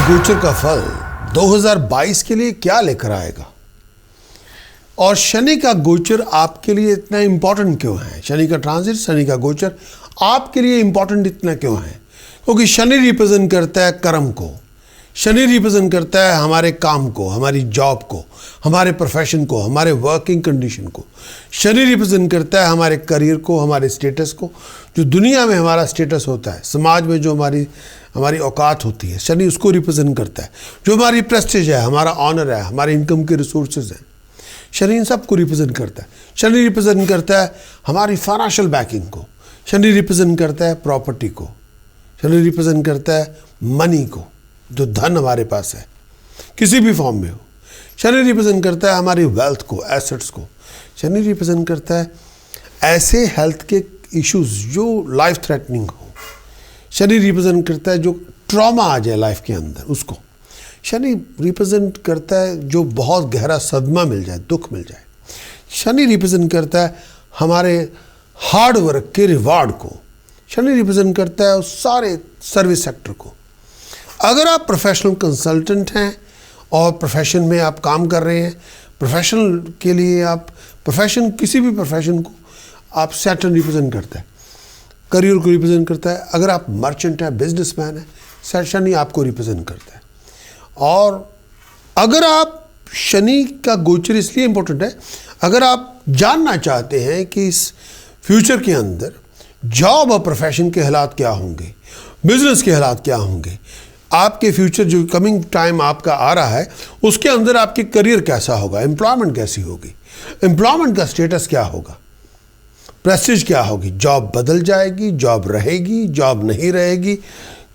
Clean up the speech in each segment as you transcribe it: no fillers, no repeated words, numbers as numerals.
गोचर का फल 2022 के लिए क्या लेकर आएगा और शनि का गोचर आपके लिए इतना इंपॉर्टेंट क्यों है? शनि का ट्रांजिट, शनि का गोचर आपके लिए इंपॉर्टेंट इतना क्यों है? क्योंकि शनि रिप्रेजेंट करता है कर्म को, शनि रिप्रेजेंट करता है हमारे काम को, हमारी जॉब को, हमारे प्रोफेशन को, हमारे वर्किंग कंडीशन को। शनि रिप्रेजेंट करता है हमारे करियर को, हमारे स्टेटस को, जो दुनिया में हमारा स्टेटस होता है, समाज में जो हमारी औकात होती है, शनि उसको रिप्रेजेंट करता है। जो हमारी प्रेस्टीज है, हमारा ऑनर है, हमारे इनकम के रिसोर्सेज हैं, शनि इन सबको रिप्रेजेंट करता है। शनि रिप्रेजेंट करता है हमारी फाइनेंशियल बैकिंग को, शनि रिप्रेजेंट करता है प्रॉपर्टी को, शनि रिप्रेजेंट करता है मनी को, जो धन हमारे पास है किसी भी फॉर्म में हो। शनि रिप्रेजेंट करता है हमारी वेल्थ को, एसेट्स को। शनि रिप्रेजेंट करता है ऐसे हेल्थ के इश्यूज जो लाइफ थ्रेटनिंग हो। शनि रिप्रेजेंट करता है जो ट्रॉमा आ जाए लाइफ के अंदर, उसको। शनि रिप्रेजेंट करता है जो बहुत गहरा सदमा मिल जाए, दुख मिल जाए। शनि रिप्रेजेंट करता है हमारे हार्ड वर्क के रिवार्ड को। शनि रिप्रेजेंट करता है उस सारे सर्विस सेक्टर को। अगर आप प्रोफेशनल कंसल्टेंट हैं और प्रोफेशन में आप काम कर रहे हैं, प्रोफेशनल के लिए आप प्रोफेशन, किसी भी प्रोफेशन को आप सैटर्न रिप्रेजेंट करता है, करियर को रिप्रेजेंट करता है। अगर आप मर्चेंट हैं, बिजनेसमैन हैं, शनि आपको रिप्रेजेंट करता है। और अगर आप शनि का गोचर इसलिए इम्पोर्टेंट है, अगर आप जानना चाहते हैं कि इस फ्यूचर के अंदर जॉब और प्रोफेशन के हालात क्या होंगे, बिजनेस के हालात क्या होंगे, आपके फ्यूचर जो कमिंग टाइम आपका आ रहा है उसके अंदर आपके करियर कैसा होगा, एम्प्लॉयमेंट कैसी होगी, एम्प्लॉयमेंट का स्टेटस क्या होगा, प्रेस्टीज क्या होगी, जॉब बदल जाएगी, जॉब रहेगी, जॉब नहीं रहेगी,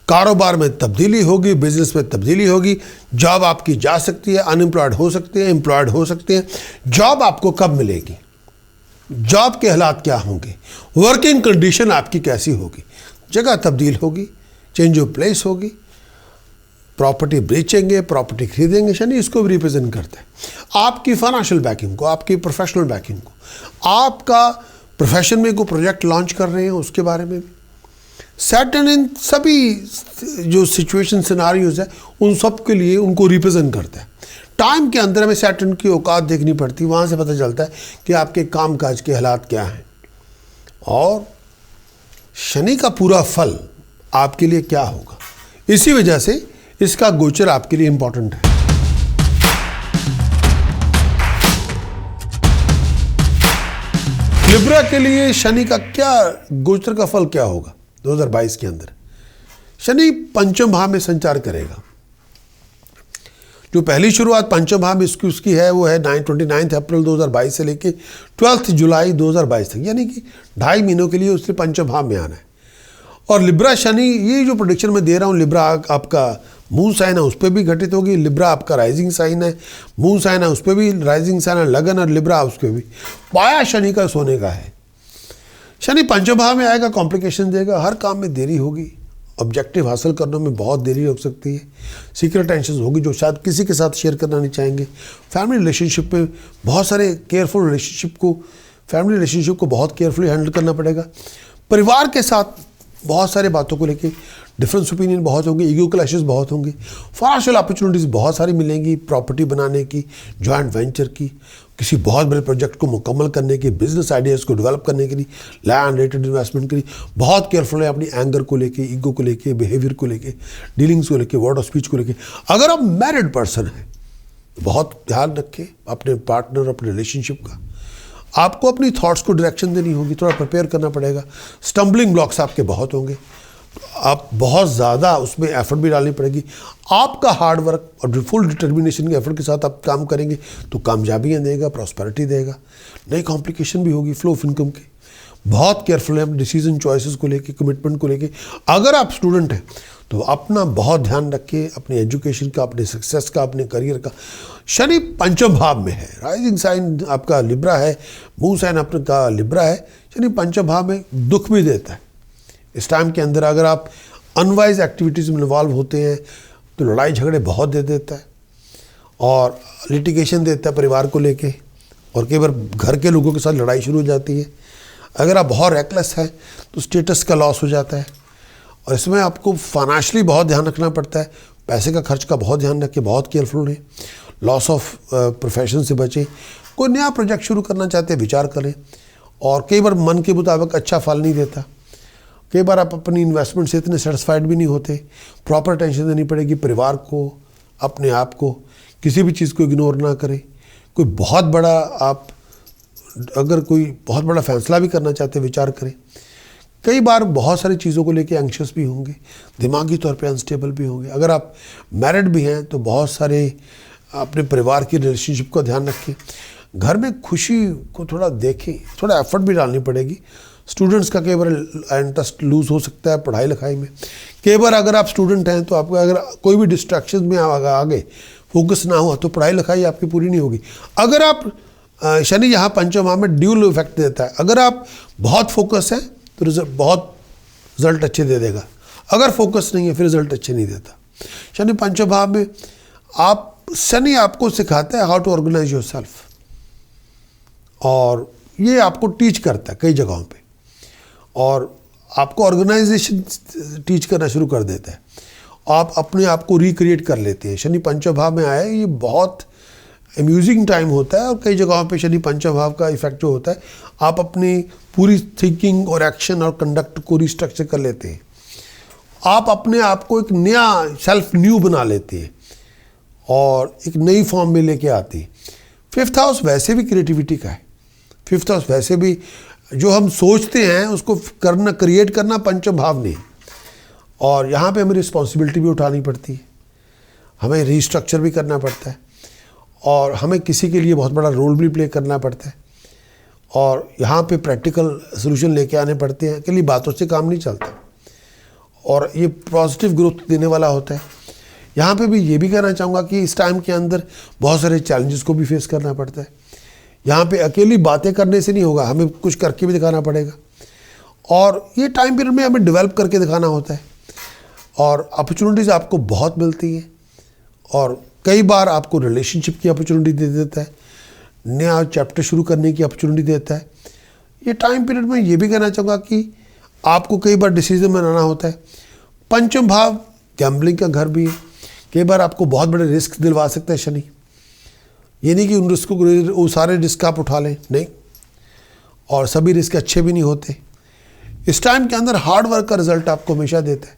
कारोबार में तब्दीली होगी, बिजनेस में तब्दीली होगी, जॉब आपकी जा सकती है, अनएम्प्लॉयड हो सकते हैं, एम्प्लॉयड हो सकते हैं, जॉब आपको कब मिलेगी, जॉब के हालात क्या होंगे, वर्किंग कंडीशन आपकी कैसी होगी, जगह तब्दील होगी, चेंज ऑफ प्लेस होगी, प्रॉपर्टी बेचेंगे, प्रॉपर्टी खरीदेंगे। शनि इसको भी रिप्रेजेंट करता है आपकी फाइनेंशियल बैकिंग को, आपकी प्रोफेशनल बैकिंग को, आपका प्रोफेशन में कोई प्रोजेक्ट लॉन्च कर रहे हैं उसके बारे में भी। सैटर्न इन सभी जो सिचुएशन सिनारियोज है उन सब के लिए उनको रिप्रेजेंट करता है। टाइम के अंदर हमें सैटर्न की औकात देखनी पड़ती है, वहाँ से पता चलता है कि आपके कामकाज के हालात क्या हैं और शनि का पूरा फल आपके लिए क्या होगा। इसी वजह से इसका गोचर आपके लिए इंपॉर्टेंट है। लिब्रा के लिए शनि का क्या गोचर का फल क्या होगा 2022 के अंदर? शनि पंचम भाव में संचार करेगा। जो पहली शुरुआत पंचम भाव में उसकी है वो है 29 अप्रैल 2022 से लेके 12 जुलाई 2022 तक, यानी कि 2.5 महीनों के लिए उसने पंचम भाव में आना है। और लिब्रा शनि, ये जो प्रोडिक्शन मैं दे रहा हूँ, लिब्रा आपका मून साइन है उस पर भी घटित होगी, लिब्रा आपका राइजिंग साइन है, मून साइन है उस पर भी राइजिंग साइन है, लगन और लिब्रा उस पर भी। पाया शनि का सोने का है। शनि पंचम भाव में आएगा, कॉम्प्लिकेशन देगा, हर काम में देरी होगी, ऑब्जेक्टिव हासिल करने में बहुत देरी हो सकती है, सीक्रेट टेंशन होगी जो शायद किसी के साथ शेयर करना नहीं चाहेंगे। फैमिली रिलेशनशिप में बहुत सारे फैमिली रिलेशनशिप को बहुत केयरफुली हैंडल करना पड़ेगा। परिवार के साथ बहुत सारे बातों को लेके डिफरेंस ओपिनियन बहुत होंगे, ईगो क्लैशेस बहुत होंगे, फाइनेंशियल अपॉर्चुनिटीज़ बहुत सारी मिलेंगी, प्रॉपर्टी बनाने की, जॉइंट वेंचर की, किसी बहुत बड़े प्रोजेक्ट को मुकम्मल करने की, बिजनेस आइडियाज़ को डेवलप करने के लिए, लैंड रिलेटेड इन्वेस्टमेंट के लिए बहुत केयरफुल है अपनी एंगर को लेके, ईगो को लेके, बिहेवियर को लेके, डीलिंग्स को लेके, वर्ड ऑफ स्पीच को लेके। अगर आप मैरिड पर्सन हैं तो बहुत ध्यान रखें अपने पार्टनर, अपने रिलेशनशिप का। आपको अपनी थॉट्स को डायरेक्शन देनी होगी, थोड़ा प्रिपेयर करना पड़ेगा। स्टम्बलिंग ब्लॉक्स आपके बहुत होंगे, आप बहुत ज़्यादा उसमें एफर्ट भी डालनी पड़ेगी। आपका हार्ड वर्क और फुल डिटर्मिनेशन के एफर्ट के साथ आप काम करेंगे तो कामयाबियाँ देगा, प्रॉस्पेरिटी देगा। नई कॉम्प्लिकेशन भी होगी फ्लो ऑफ इनकम की। बहुत केयरफुल है डिसीजन चॉइसेस को लेके, कमिटमेंट को लेके। अगर आप स्टूडेंट हैं तो अपना बहुत ध्यान रखिए, अपनी एजुकेशन का, अपने सक्सेस का, अपने करियर का। शनि पंचम भाव में है, राइजिंग साइन आपका लिब्रा है, मून साइन आपका लिब्रा है। शनि पंचम भाव में दुख भी देता है। इस टाइम के अंदर अगर आप अनवाइज एक्टिविटीज़ में इन्वॉल्व होते हैं तो लड़ाई झगड़े बहुत दे देता है और लिटिगेशन देता है परिवार को लेके, और कई बार घर के लोगों के साथ लड़ाई शुरू हो जाती है। अगर आप बहुत रेकलेस हैं तो स्टेटस का लॉस हो जाता है। और इसमें आपको फाइनेंशियली बहुत ध्यान रखना पड़ता है, पैसे का खर्च का बहुत ध्यान रखें, बहुत केयरफुल रहें, लॉस ऑफ प्रोफेशन से बचें। कोई नया प्रोजेक्ट शुरू करना चाहते हैं, विचार करें। और कई बार मन के मुताबिक अच्छा फल नहीं देता, कई बार आप अपनी इन्वेस्टमेंट से इतने सेटिस्फाइड भी नहीं होते। प्रॉपर अटेंशन देनी पड़ेगी परिवार को, अपने आप को, किसी भी चीज़ को इग्नोर ना करें। कोई बहुत बड़ा आप अगर कोई बहुत बड़ा फैसला भी करना चाहते हैं, विचार करें। कई बार बहुत सारी चीज़ों को लेके एंग्शियस भी होंगे, दिमागी तौर पे अनस्टेबल भी होंगे। अगर आप मैरिड भी हैं तो बहुत सारे अपने परिवार की रिलेशनशिप का ध्यान रखें। घर में खुशी को थोड़ा देखें, थोड़ा एफर्ट भी डालनी पड़ेगी। स्टूडेंट्स का कई बार इंटरेस्ट लूज हो सकता है पढ़ाई लिखाई में। कई बार अगर आप स्टूडेंट हैं तो आपको अगर कोई भी डिस्ट्रैक्शन में आगे फोकस ना हुआ तो पढ़ाई लिखाई आपकी पूरी नहीं होगी। अगर आप शनि यहाँ पंचम भाव में ड्यूल इफेक्ट देता है, अगर आप बहुत फोकस हैं तो बहुत रिजल्ट अच्छे दे देगा, अगर फोकस नहीं है फिर रिजल्ट अच्छे नहीं देता। शनि पंचम भाव में शनि आपको सिखाता है how to organise yourself, और ये आपको टीच करता है कई जगहों पे, और आपको ऑर्गेनाइजेशन टीच करना शुरू कर देता है। आप अपने आप को रिक्रिएट कर लेते हैं। शनि पंचम भाव में आए, ये बहुत अम्यूजिंग टाइम होता है। और कई जगहों पे शनि पंचम भाव का इफेक्ट जो होता है, आप अपनी पूरी थिंकिंग और एक्शन और कंडक्ट को रिस्ट्रक्चर कर लेते हैं। आप अपने आप को एक नया सेल्फ न्यू बना लेते हैं और एक नई फॉर्म में लेके आते हैं। फिफ्थ हाउस वैसे भी क्रिएटिविटी का है। फिफ्थ हाउस वैसे भी जो हम सोचते हैं उसको करना, क्रिएट करना पंचम भाव नहीं। और यहाँ पे हमें रिस्पॉन्सिबिलिटी भी उठानी पड़ती है, हमें रीस्ट्रक्चर भी करना पड़ता है, और हमें किसी के लिए बहुत बड़ा रोल भी प्ले करना पड़ता है। और यहाँ पे प्रैक्टिकल सोल्यूशन लेके आने पड़ते हैं। अकेली बातों से काम नहीं चलता, और ये पॉजिटिव ग्रोथ देने वाला होता है। यहाँ पे भी ये भी कहना चाहूँगा कि इस टाइम के अंदर बहुत सारे चैलेंजेस को भी फेस करना पड़ता है। यहाँ पे अकेली बातें करने से नहीं होगा, हमें कुछ करके भी दिखाना पड़ेगा। और ये टाइम पीरियड में हमें डेवलप करके दिखाना होता है, और अपॉर्चुनिटीज़ आपको बहुत मिलती है। और कई बार आपको रिलेशनशिप की अपॉर्चुनिटी दे देता है, नया चैप्टर शुरू करने की अपॉर्चुनिटी देता है। ये टाइम पीरियड में ये भी कहना चाहूँगा कि आपको कई बार डिसीजन बनाना होता है। पंचम भाव गैम्बलिंग का घर भी है, कई बार आपको बहुत बड़े रिस्क दिलवा सकता है शनि। ये नहीं कि उन रिस्क को, सारे रिस्क आप उठा लें, नहीं, और सभी रिस्क अच्छे भी नहीं होते। इस टाइम के अंदर हार्ड वर्क का रिजल्ट आपको हमेशा देता है।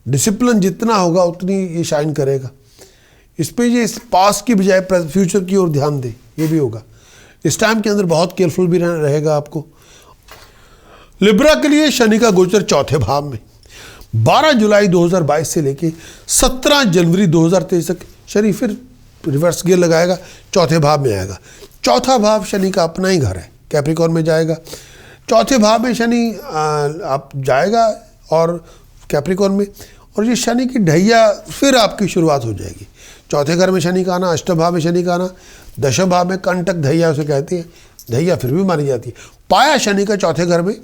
डिसिप्लिन जितना होगा उतनी ये शाइन करेगा। इस पे ये पास्ट की बजाय फ्यूचर की ओर ध्यान दे, ये भी होगा। इस टाइम के अंदर बहुत केयरफुल भी रहेगा आपको। लिब्रा के लिए शनि का गोचर चौथे भाव में 12 जुलाई 2022 से लेके 17 जनवरी 2023 तक शनि फिर रिवर्स गियर लगाएगा, चौथे भाव में आएगा। चौथा भाव शनि का अपना ही घर है, कैप्रिकॉर्न में जाएगा। चौथे भाव में शनि आप जाएगा और कैप्रिकॉर्न में, और ये शनि की ढैया फिर आपकी शुरुआत हो जाएगी। चौथे घर में शनि का आना, अष्टम भाव में शनि का आना, दशम भाव में कंटक ढैया उसे कहती है, ढैया फिर भी मानी जाती है। पाया शनि का चौथे घर में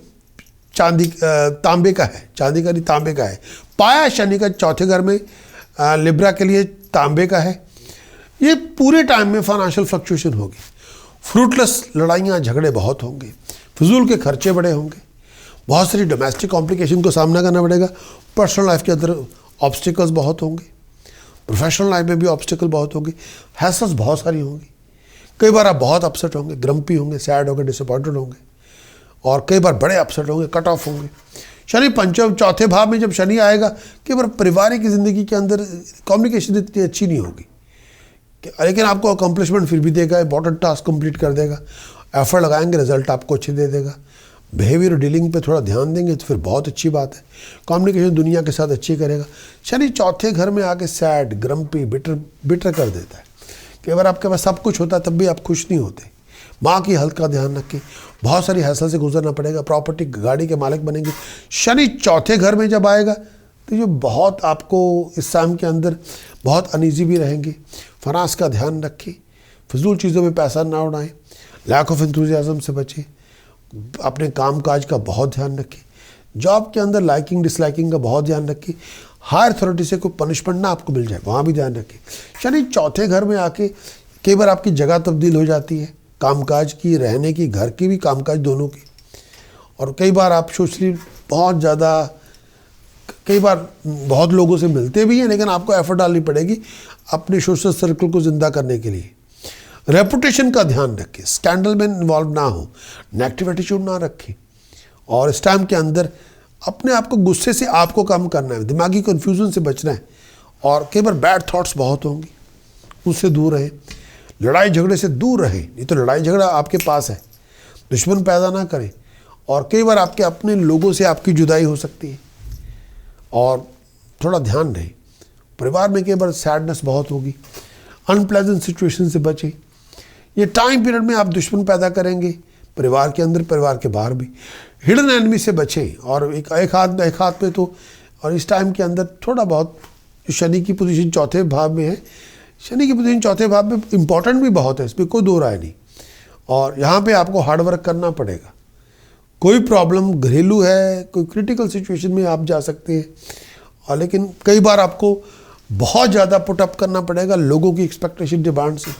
तांबे का है, चांदी का नहीं तांबे का है। पाया शनि का चौथे घर में लिब्रा के लिए तांबे का है। ये पूरे टाइम में फाइनेंशियल फ्लक्चुएशन होगी, फ्रूटलेस लड़ाइयाँ झगड़े बहुत होंगे, फिजूल के खर्चे बड़े होंगे, बहुत सारी डोमेस्टिक कॉम्प्लिकेशन को सामना करना पड़ेगा। पर्सनल लाइफ के अंदर ऑब्स्टिकल्स बहुत होंगे, प्रोफेशनल लाइफ में भी ऑब्स्टिकल बहुत होंगे, हैसल्स बहुत सारी होंगी। कई बार आप बहुत अपसेट होंगे, ग्रम्पी होंगे, सैड होंगे, डिसअपॉइंटेड होंगे, और कई बार बड़े अपसेट होंगे, कट ऑफ होंगे। शनि पंचम चौथे भाव में जब शनि आएगा, कई बार पारिवारिक ज़िंदगी के अंदर कम्युनिकेशन इतनी अच्छी नहीं होगी, लेकिन आपको अकम्पलिशमेंट फिर भी देगा, इंपॉर्टेंट टास्क कंप्लीट कर देगा। एफर्ट लगाएंगे, रिजल्ट आपको अच्छे दे देगा। बिहेवियर डीलिंग पे थोड़ा ध्यान देंगे तो फिर बहुत अच्छी बात है। कम्युनिकेशन दुनिया के साथ अच्छी करेगा। शनि चौथे घर में आके सैड, ग्रम्पी, बिटर कर देता है। कई बार आपके पास सब कुछ होता है तब भी आप खुश नहीं होते। माँ की हेल्थ का ध्यान रखें, बहुत सारी हैसल से गुजरना पड़ेगा, प्रॉपर्टी गाड़ी के मालिक बनेंगे। शनि चौथे घर में जब आएगा तो ये बहुत आपको इस टाइम के अंदर बहुत अनईजी भी रहेंगे। फाइनेंस का ध्यान रखें, फिजूल चीज़ों में पैसा ना उड़ाएं, लैक ऑफ एंथुसियाज्म से बचें, अपने काम काज का बहुत ध्यान रखें, जॉब के अंदर लाइकिंग डिसलाइकिंग का बहुत ध्यान रखें। हायर अथॉरिटी से कोई पनिशमेंट ना आपको मिल जाए, वहाँ भी ध्यान रखें। शनि चौथे घर में आके कई बार आपकी जगह तब्दील हो जाती है, कामकाज की, रहने की, घर की भी, कामकाज दोनों की। और कई बार आप सोशली बहुत ज़्यादा कई बार बहुत लोगों से मिलते भी हैं, लेकिन आपको एफर्ट डालनी पड़ेगी अपने सोशल सर्कल को ज़िंदा करने के लिए। रेपुटेशन का ध्यान रखें, स्कैंडल में इन्वॉल्व ना हो, नेगेटिव एटीट्यूड ना रखें। और इस टाइम के अंदर अपने आप को गुस्से से आपको कम करना है, दिमागी कन्फ्यूज़न से बचना है। और कई बार बैड थॉट्स बहुत होंगी, उससे दूर रहें। लड़ाई झगड़े से दूर रहें, नहीं तो लड़ाई झगड़ा आपके पास है, दुश्मन पैदा ना करें। और कई बार आपके अपने लोगों से आपकी जुदाई हो सकती है, और थोड़ा ध्यान रहे। परिवार में कई बार सैडनेस बहुत होगी, अनप्लेजेंट सिचुएशन से बचें। ये टाइम पीरियड में आप दुश्मन पैदा करेंगे, परिवार के अंदर, परिवार के बाहर भी। हिडन एनिमी से बचें। और एक हाथ में तो, और इस टाइम के अंदर थोड़ा बहुत शनि की पोजीशन चौथे भाव में है, शनि की पोजीशन चौथे भाव में इम्पॉर्टेंट भी बहुत है, इसमें कोई दो राय नहीं। और यहाँ पे आपको हार्ड वर्क करना पड़ेगा। कोई प्रॉब्लम घरेलू है, कोई क्रिटिकल सिचुएशन में आप जा सकते हैं, और लेकिन कई बार आपको बहुत ज़्यादा पुटअप करना पड़ेगा लोगों की एक्सपेक्टेशन, डिमांड से।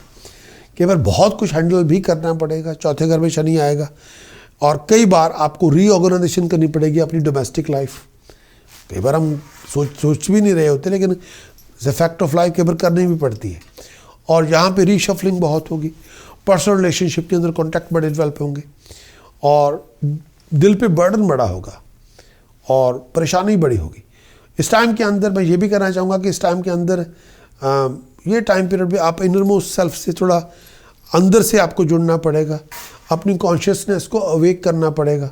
कई बार बहुत कुछ हैंडल भी करना पड़ेगा, चौथे घर में शनि आएगा। और कई बार आपको रीऑर्गेनाइजेशन करनी पड़ेगी अपनी डोमेस्टिक लाइफ। कई बार हम सोच भी नहीं रहे होते, लेकिन फैक्ट ऑफ लाइफ कई बार करनी भी पड़ती है। और यहाँ पे रीशफलिंग बहुत होगी, पर्सनल रिलेशनशिप के अंदर कॉन्टैक्ट बड़े डेवलप होंगे, और दिल पे बर्डन बड़ा होगा, और परेशानी बड़ी होगी। इस टाइम के अंदर मैं ये भी कहना चाहूँगा कि इस टाइम के अंदर ये टाइम पीरियड में आप इनर मोस्ट सेल्फ से थोड़ा अंदर से आपको जुड़ना पड़ेगा, अपनी कॉन्शियसनेस को अवेक करना पड़ेगा।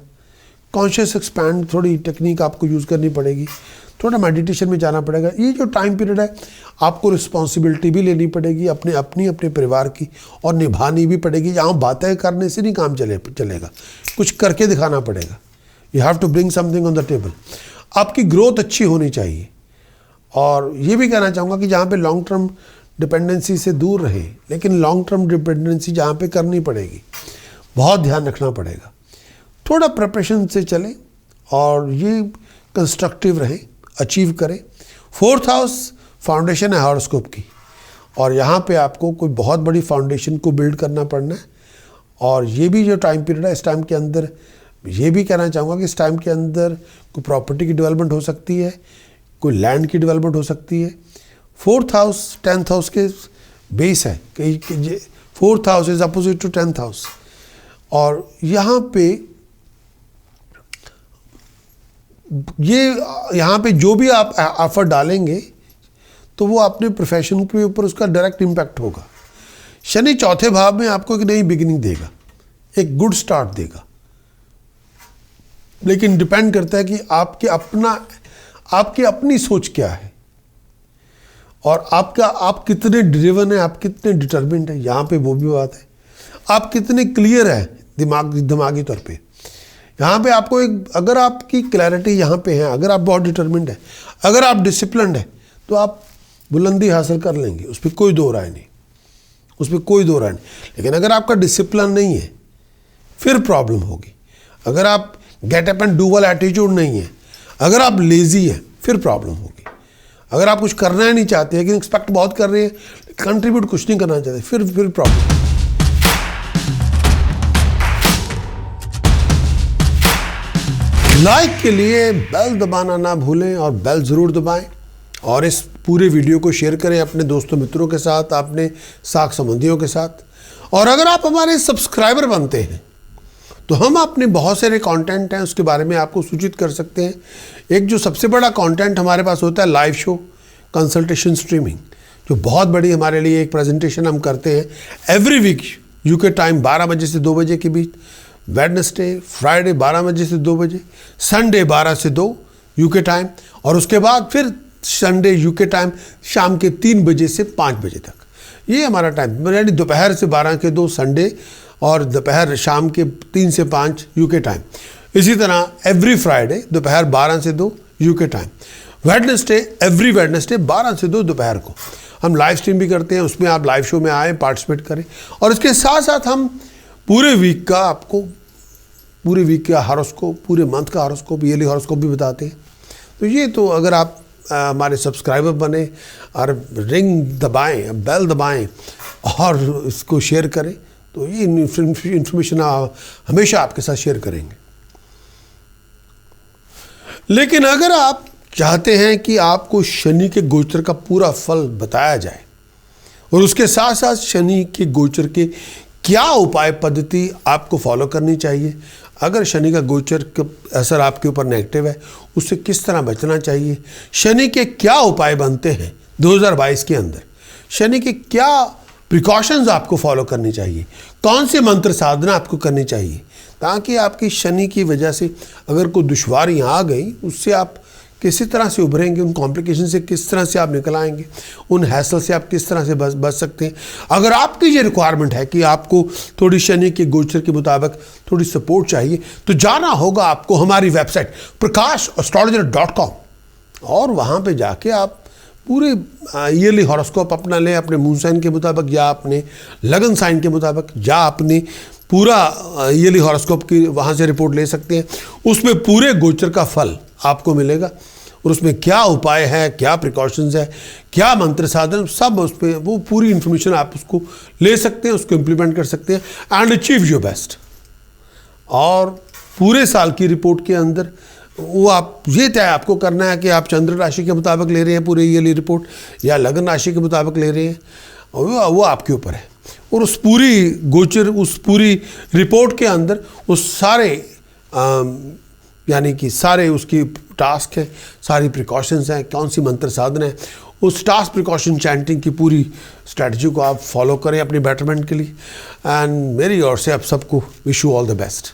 कॉन्शियस एक्सपैंड थोड़ी टेक्निक आपको यूज़ करनी पड़ेगी, थोड़ा मेडिटेशन में जाना पड़ेगा। ये जो टाइम पीरियड है, आपको रिस्पॉन्सिबिलिटी भी लेनी पड़ेगी अपने परिवार की, और निभानी भी पड़ेगी। यहाँ बातें करने से नहीं काम चलेगा, कुछ करके दिखाना पड़ेगा। You have to bring something on the table. आपकी ग्रोथ अच्छी होनी चाहिए। और ये भी कहना चाहूँगा कि जहाँ पे लॉन्ग टर्म डिपेंडेंसी से दूर रहे, लेकिन लॉन्ग टर्म डिपेंडेंसी जहाँ पे करनी पड़ेगी, बहुत ध्यान रखना पड़ेगा। थोड़ा प्रिपरेशन से चलें, और ये कंस्ट्रक्टिव रहें, अचीव करें। 4th हाउस फाउंडेशन है हॉरोस्कोप की, और यहाँ पे आपको कोई बहुत बड़ी फाउंडेशन को बिल्ड करना पड़ना है। और ये भी जो टाइम पीरियड है, इस टाइम के अंदर ये भी कहना चाहूँगा कि इस टाइम के अंदर कोई प्रॉपर्टी की डेवलपमेंट हो सकती है, कोई लैंड की डेवलपमेंट हो सकती है। 4th हाउस 10th हाउस के बेस है, 4th house is opposite to 10th house. और यहाँ पे जो भी आप एफर्ट डालेंगे, तो वो अपने प्रोफेशन के ऊपर उसका डायरेक्ट इम्पैक्ट होगा। शनि चौथे भाव में आपको एक नई बिगिनिंग देगा, एक गुड स्टार्ट देगा, लेकिन डिपेंड करता है कि आपकी अपनी सोच क्या है, और आप कितने ड्रिवन है, आप कितने डिटर्मिन्ड है। यहाँ पे वो भी बात है, आप कितने क्लियर है दिमागी तौर पे। यहाँ पे आपको अगर आपकी क्लैरिटी यहाँ पे है, अगर आप बहुत डिटर्मिन्ड है, अगर आप डिसिप्लिन्ड है, तो आप बुलंदी हासिल कर लेंगे, उस पर कोई दो राय नहीं, लेकिन अगर आपका डिसिप्लिन नहीं है, फिर प्रॉब्लम होगी। अगर आप get up and do well attitude नहीं है, अगर आप लेजी है, फिर प्रॉब्लम होगी। अगर आप कुछ करना ही नहीं चाहते, लेकिन एक्सपेक्ट बहुत कर रहे हैं, कंट्रीब्यूट कुछ नहीं करना चाहते, फिर प्रॉब्लम। लाइक के लिए बेल दबाना ना भूलें, और बेल ज़रूर दबाएं, और इस पूरे वीडियो को शेयर करें अपने दोस्तों मित्रों के साथ, अपने साख संबंधियों के साथ। और अगर आप हमारे सब्सक्राइबर बनते हैं, तो हम अपने बहुत सारे कंटेंट हैं उसके बारे में आपको सूचित कर सकते हैं। एक जो सबसे बड़ा कंटेंट हमारे पास होता है, लाइव शो कंसल्टेशन स्ट्रीमिंग, जो बहुत बड़ी हमारे लिए एक प्रेजेंटेशन हम करते हैं एवरी वीक यूके टाइम 12 बजे से 2 बजे के बीच, वेडनेसडे फ्राइडे 12 बजे से 2 बजे, संडे 12 से 2 यूके टाइम, और उसके बाद फिर संडे यूके टाइम शाम के 3 बजे से 5 बजे तक। ये हमारा टाइम, यानी दोपहर से 12 के 2 संडे, और दोपहर शाम के 3 से 5 यूके टाइम। इसी तरह एवरी फ्राइडे दोपहर 12 से 2 UK time. Wednesday every Wednesday 12 से 2 दोपहर को हम लाइव स्ट्रीम भी करते हैं, उसमें आप लाइव शो में आए, पार्टिसिपेट करें। और इसके साथ साथ हम पूरे वीक का आपको पूरे वीक का हॉरोस्कोप, पूरे मंथ का हॉरोस्कोप, ईयरली हॉरोस्कोप भी बताते हैं। तो ये तो अगर आप हमारे सब्सक्राइबर बने और रिंग दबाएं, बेल दबाएं और इसको शेयर करें, तो ये इन्फॉर्मेशन हमेशा आपके साथ शेयर करेंगे। लेकिन अगर आप चाहते हैं कि आपको शनि के गोचर का पूरा फल बताया जाए और उसके साथ साथ शनि के गोचर के क्या उपाय पद्धति आपको फॉलो करनी चाहिए, अगर शनि का गोचर का असर आपके ऊपर नेगेटिव है उससे किस तरह बचना चाहिए, शनि के क्या उपाय बनते हैं 2022 के अंदर, शनि के क्या प्रिकॉशंस आपको फॉलो करनी चाहिए, कौन सी मंत्र साधना आपको करनी चाहिए, ताकि आपकी शनि की वजह से अगर कोई दुश्वारियाँ आ गई उससे आप किसी तरह से उभरेंगे, उन कॉम्प्लिकेशन से किस तरह से आप निकल आएंगे, उन हैसल से आप किस तरह से बच सकते हैं। अगर आपकी ये रिक्वायरमेंट है कि आपको थोड़ी शनि के गोचर के मुताबिक थोड़ी सपोर्ट चाहिए तो जाना होगा आपको हमारी वेबसाइट prakashastrologer.com और वहाँ पे जाके आप पूरे ईयरली हॉरोस्कोप अपना लें अपने मून साइन के मुताबिक या अपने लगन साइन के मुताबिक, या अपनी पूरा ईयरली हॉरोस्कोप की वहाँ से रिपोर्ट ले सकते हैं। उसमें पूरे गोचर का फल आपको मिलेगा और उसमें क्या उपाय है, क्या प्रिकॉशंस है, क्या मंत्र साधन, सब उस पर वो पूरी इन्फॉर्मेशन आप उसको ले सकते हैं, उसको इम्प्लीमेंट कर सकते हैं एंड अचीव योर बेस्ट। और पूरे साल की रिपोर्ट के अंदर वो आप ये तय आपको करना है कि आप चंद्र राशि के मुताबिक ले रहे हैं पूरे ईयरली रिपोर्ट या लगन राशि के मुताबिक ले रहे हैं, वो आपके ऊपर है। और उस पूरी गोचर, उस पूरी रिपोर्ट के अंदर उस सारे यानी कि सारे उसकी टास्क है, सारी प्रिकॉशंस हैं, कौन सी मंत्र साधना है, उस टास्क प्रिकॉशन चैंटिंग की पूरी स्ट्रैटेजी को आप फॉलो करें अपनी बेटरमेंट के लिए। एंड मेरी ओर से आप सबको wish you all the best.